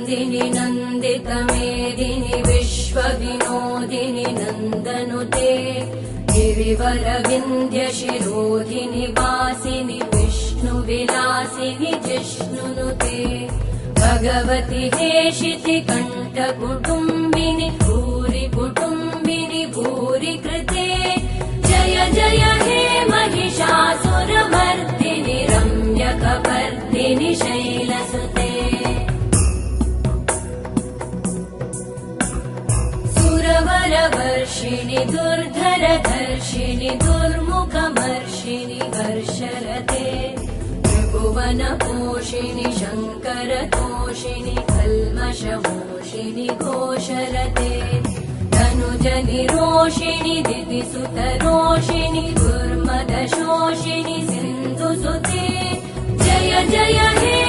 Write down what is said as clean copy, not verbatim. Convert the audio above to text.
नन्दिनि नन्दितमेदिनि विश्वविनोदिनि नन्दनुते गिरिवरविन्ध्यशिरोधिनि वासिनि विष्णुविलासिनि जिष्णुनुते भगवति हेशिति कण्ठकुटुम्बिनि भूरि कुटुम्बिनि भूरि कृते जय जय हे महिषासुरमर्दिनि रम्यकपर्दिनि शैलसुते सुरवरवर्षिणि दुर्धरधर्षिणि दुर्मुखमर्षिणि हर्षरते त्रिभुवनपोषिणि शङ्करतोषिणि कल्मषमोषिणि घोषरते तनुजनिरोषिणि दितिसुतरोषिणि दुर्मदशोषिणि सिन्धुसुते जय जय हे